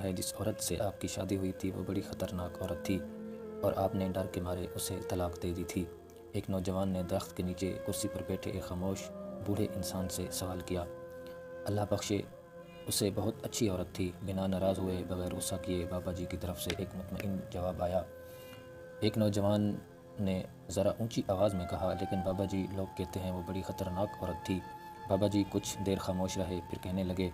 ہے جس عورت سے آپ کی شادی ہوئی تھی وہ بڑی خطرناک عورت تھی اور آپ نے ڈر کے مارے اسے طلاق دے دی تھی۔ ایک نوجوان نے درخت کے نیچے کرسی پر بیٹھے ایک خاموش بوڑھے انسان سے سوال کیا۔ اللہ بخشے، اسے بہت اچھی عورت تھی۔ بنا ناراض ہوئے، بغیر غصہ کیے بابا جی کی طرف سے ایک مطمئن جواب آیا۔ ایک نوجوان نے ذرا اونچی آواز میں کہا، لیکن بابا جی، لوگ کہتے ہیں وہ بڑی خطرناک عورت تھی۔ بابا جی کچھ دیر خاموش رہے، پھر کہنے لگے،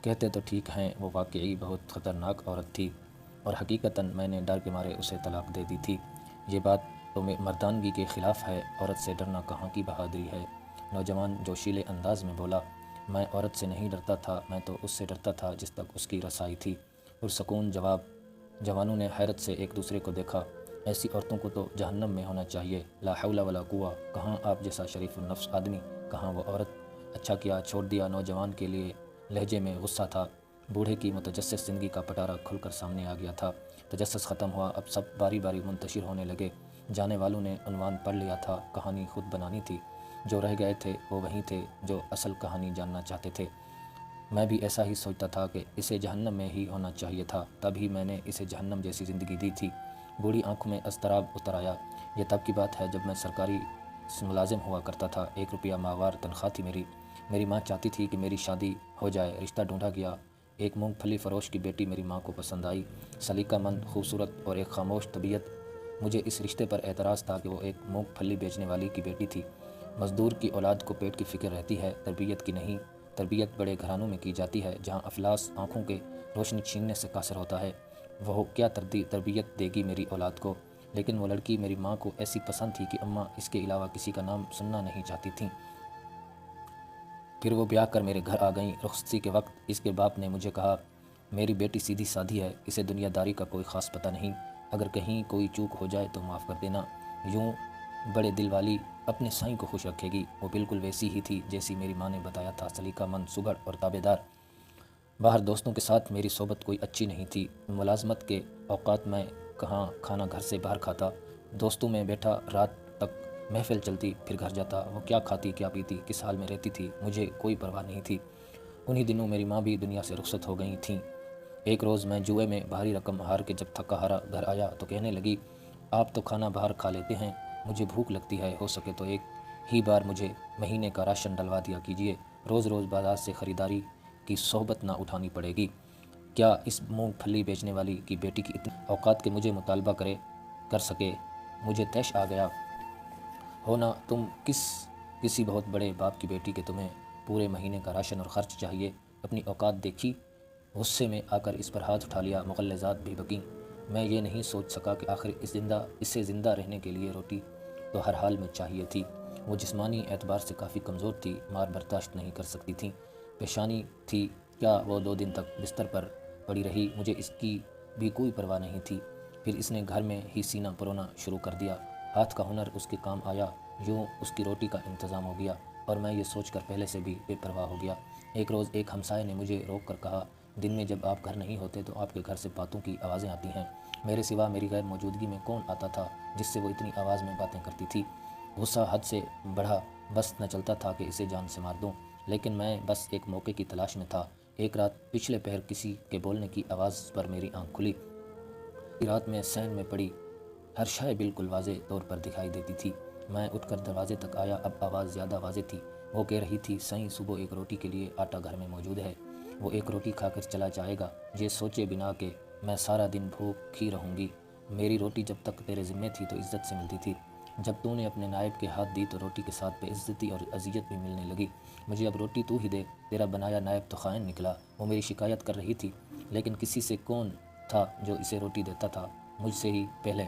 کہتے تو ٹھیک ہیں، وہ واقعی بہت خطرناک عورت تھی اور حقیقتاً میں نے ڈر کے مارے اسے طلاق دے دی تھی۔ یہ بات تو مردانگی کے خلاف ہے، عورت سے ڈرنا کہاں کی بہادری ہے۔ نوجوان جوشیلے انداز میں بولا، میں عورت سے نہیں ڈرتا تھا، میں تو اس سے ڈرتا تھا جس تک اس کی رسائی تھی۔ پرسکون جواب۔ جوانوں نے حیرت سے ایک دوسرے کو دیکھا۔ ایسی عورتوں کو تو جہنم میں ہونا چاہیے، لا حول ولا قوہ، کہاں آپ جیسا شریف النفس آدمی، کہاں وہ عورت۔ اچھا کیا چھوڑ دیا۔ نوجوان کے لیے لہجے میں غصہ تھا۔ بوڑھے کی متجسس زندگی کا پٹارہ کھل کر سامنے آ گیا تھا۔ تجسس ختم ہوا، اب سب باری باری منتشر ہونے لگے۔ جانے والوں نے عنوان پڑھ لیا تھا، کہانی خود بنانی تھی۔ جو رہ گئے تھے وہ وہی تھے جو اصل کہانی جاننا چاہتے تھے۔ میں بھی ایسا ہی سوچتا تھا کہ اسے جہنم میں ہی ہونا چاہیے تھا، تب ہی میں نے اسے جہنم جیسی زندگی دی تھی۔ بوڑھی آنکھوں میں اضطراب اتر آیا۔ یہ تب کی بات ہے جب میں سرکاری ملازم ہوا کرتا تھا، 1 روپیہ ماہوار تنخواہ تھی میری ماں چاہتی تھی کہ میری شادی ہو جائے، رشتہ ڈھونڈا گیا۔ ایک مونگ پھلی فروش کی بیٹی میری ماں کو پسند آئی، سلیقہ مند، خوبصورت اور ایک خاموش طبیعت۔ مجھے اس رشتے پر اعتراض تھا کہ وہ ایک مونگ پھلی بیچنے والی کی بیٹی تھی۔ مزدور کی اولاد کو پیٹ کی فکر رہتی ہے، تربیت کی نہیں۔ تربیت بڑے گھرانوں میں کی جاتی ہے جہاں افلاس آنکھوں کے روشنی چھیننے سے قاصر ہوتا ہے۔ وہ کیا تربیت دے گی میری اولاد کو؟ لیکن وہ لڑکی میری ماں کو ایسی پسند تھی کہ اماں اس کے علاوہ کسی کا نام سننا نہیں چاہتی تھیں۔ پھر وہ بیاہ کر میرے گھر آ گئیں۔ رخصتی کے وقت اس کے باپ نے مجھے کہا، میری بیٹی سیدھی سادھی ہے، اسے دنیا داری کا کوئی خاص پتہ نہیں، اگر کہیں کوئی چوک ہو جائے تو معاف کر دینا، یوں بڑے دل والی اپنے سائیں کو خوش رکھے گی۔ وہ بالکل ویسی ہی تھی جیسی میری ماں نے بتایا تھا، سلیقہ مند، سگڑ اور تابع دار۔ باہر دوستوں کے ساتھ میری صحبت کوئی اچھی نہیں تھی۔ ملازمت کے اوقات میں کہاں کھانا گھر سے باہر کھاتا، دوستوں میں بیٹھا رات تک محفل چلتی، پھر گھر جاتا۔ وہ کیا کھاتی، کیا پیتی، کس حال میں رہتی تھی، مجھے کوئی پرواہ نہیں تھی۔ انہی دنوں میری ماں بھی دنیا سے رخصت ہو گئی تھیں۔ ایک روز میں جوئے میں بھاری رقم ہار کے جب تھکا ہارا گھر آیا تو کہنے لگی، آپ تو کھانا باہر کھا لیتے ہیں، مجھے بھوک لگتی ہے، ہو سکے تو ایک ہی بار مجھے مہینے کا راشن ڈلوا دیا کیجیے، روز روز بازار سے خریداری کی صحبت نہ اٹھانی پڑے گی۔ کیا اس مونگ پھلی بیچنے والی کی بیٹی کی اتنی اوقات کے مجھے مطالبہ کر سکے؟ مجھے طیش آ گیا۔ ہونا تم کسی بہت بڑے باپ کی بیٹی کہ تمہیں پورے مہینے کا راشن اور خرچ چاہیے، اپنی اوقات دیکھی؟ غصے میں آ کر اس پر ہاتھ اٹھا لیا، مغلظات بھی بکیں۔ میں یہ نہیں سوچ سکا کہ آخر اسے زندہ رہنے کے لیے روٹی تو ہر حال میں چاہیے تھی۔ وہ جسمانی اعتبار سے کافی کمزور تھی، مار برداشت نہیں کر سکتی تھیں، پیشانی تھی۔ کیا وہ 2 دن تک بستر پر پڑی رہی، مجھے اس کی بھی کوئی پرواہ نہیں تھی۔ پھر اس نے گھر میں ہی سینہ پرونا شروع کر دیا، ہاتھ کا ہنر اس کے کام آیا، یوں اس کی روٹی کا انتظام ہو گیا اور میں یہ سوچ کر پہلے سے بھی بے پرواہ ہو گیا۔ ایک روز ایک ہمسائے نے مجھے روک کر کہا، دن میں جب آپ گھر نہیں ہوتے تو آپ کے گھر سے باتوں کی آوازیں آتی ہیں، میرے سوا میری غیر موجودگی میں کون آتا تھا جس سے وہ اتنی آواز میں باتیں کرتی تھی؟ غصہ حد سے بڑھا، بس نہ چلتا تھا کہ اسے جان سے مار دوں، لیکن میں بس ایک موقع کی تلاش میں تھا۔ ایک رات پچھلے پہر کسی کے بولنے کی آواز پر میری آنکھ کھلی۔ رات میں سین میں پڑی ہر شے بالکل واضح طور پر دکھائی دیتی تھی۔ میں اٹھ کر دروازے تک آیا، اب آواز زیادہ واضح تھی۔ وہ کہہ رہی تھی، سائیں صبح ایک روٹی کے لیے آٹا گھر میں موجود ہے، وہ ایک روٹی کھا کر چلا جائے گا، یہ سوچے بنا کہ میں سارا دن بھوکھی رہوں گی۔ میری روٹی جب تک تیرے ذمہ تھی تو عزت سے ملتی تھی، جب تو نے اپنے نائب کے ہاتھ دی تو روٹی کے ساتھ بے عزتی اور اذیت بھی ملنے لگی۔ مجھے اب روٹی تو ہی دے، تیرا بنایا نائب تو خائن نکلا۔ وہ میری شکایت کر رہی تھی، لیکن کسی سے کون تھا جو اسے روٹی دیتا تھا؟ مجھ سے ہی پہلے۔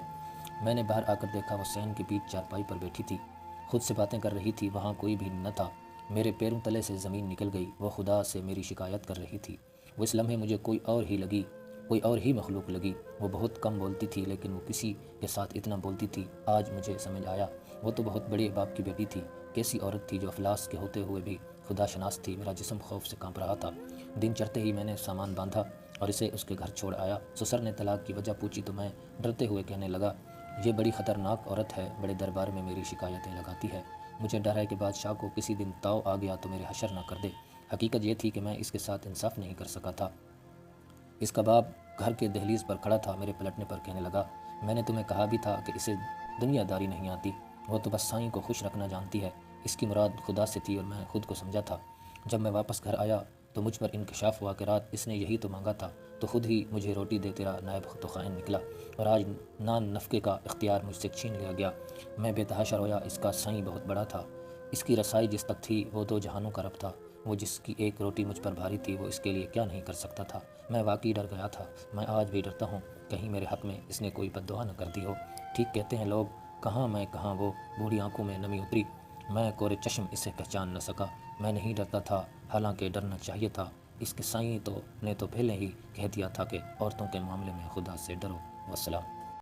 میں نے باہر آ کر دیکھا، وہ سین کے پیچھے چارپائی پر بیٹھی تھی، خود سے باتیں کر رہی تھی، وہاں کوئی بھی نہ تھا۔ میرے پیروں تلے سے زمین نکل گئی، وہ خدا سے میری شکایت کر رہی تھی۔ وہ اس لمحے مجھے کوئی اور ہی مخلوق لگی۔ وہ بہت کم بولتی تھی لیکن وہ کسی کے ساتھ اتنا بولتی تھی۔ آج مجھے سمجھ آیا، وہ تو بہت بڑے باپ کی بیٹی تھی، کیسی عورت تھی جو افلاس کے ہوتے ہوئے بھی خدا شناس تھی۔ میرا جسم خوف سے کانپ رہا تھا۔ دن چڑھتے ہی میں نے سامان باندھا اور اسے اس کے گھر چھوڑ آیا۔ سسر نے طلاق کی وجہ پوچھی تو میں ڈرتے ہوئے کہنے لگا، یہ بڑی خطرناک عورت ہے، بڑے دربار میں میری شکایتیں لگاتی ہے، مجھے ڈر ہے کہ بادشاہ کو کسی دن تاؤ آ گیا تو میرے حشر نہ کر دے۔ حقیقت یہ تھی کہ میں اس کے ساتھ انصاف نہیں کر سکا تھا۔ اس کا باپ گھر کے دہلیز پر کھڑا تھا، میرے پلٹنے پر کہنے لگا، میں نے تمہیں کہا بھی تھا کہ اسے دنیا داری نہیں آتی، وہ تو بس سائیں کو خوش رکھنا جانتی ہے۔ اس کی مراد خدا سے تھی اور میں خود کو سمجھا تھا۔ جب میں واپس گھر آیا تو مجھ پر انکشاف ہوا کہ رات اس نے یہی تو مانگا تھا، تو خود ہی مجھے روٹی دے تیرا نائب تو خائن نکلا، اور آج نان نفقے کا اختیار مجھ سے چھین لیا گیا۔ میں بے تحاشا رویا۔ اس کا سائیں بہت بڑا تھا، اس کی رسائی جس تک تھی وہ دو جہانوں کا رب تھا۔ وہ جس کی ایک روٹی مجھ پر بھاری تھی، وہ اس کے لیے کیا نہیں کر سکتا تھا۔ میں واقعی ڈر گیا تھا۔ میں آج بھی ڈرتا ہوں، کہیں میرے حق میں اس نے کوئی بد دعا نہ کر دی ہو۔ ٹھیک کہتے ہیں لوگ، کہاں میں کہاں وہ، بوڑھی آنکھوں میں نمی اتری۔ میں کورے چشم اسے پہچان نہ سکا۔ میں نہیں ڈرتا تھا، حالانکہ ڈرنا چاہیے تھا۔ اس کے سائیں نے تو پہلے ہی کہہ دیا تھا کہ عورتوں کے معاملے میں خدا سے ڈرو۔ والسلام۔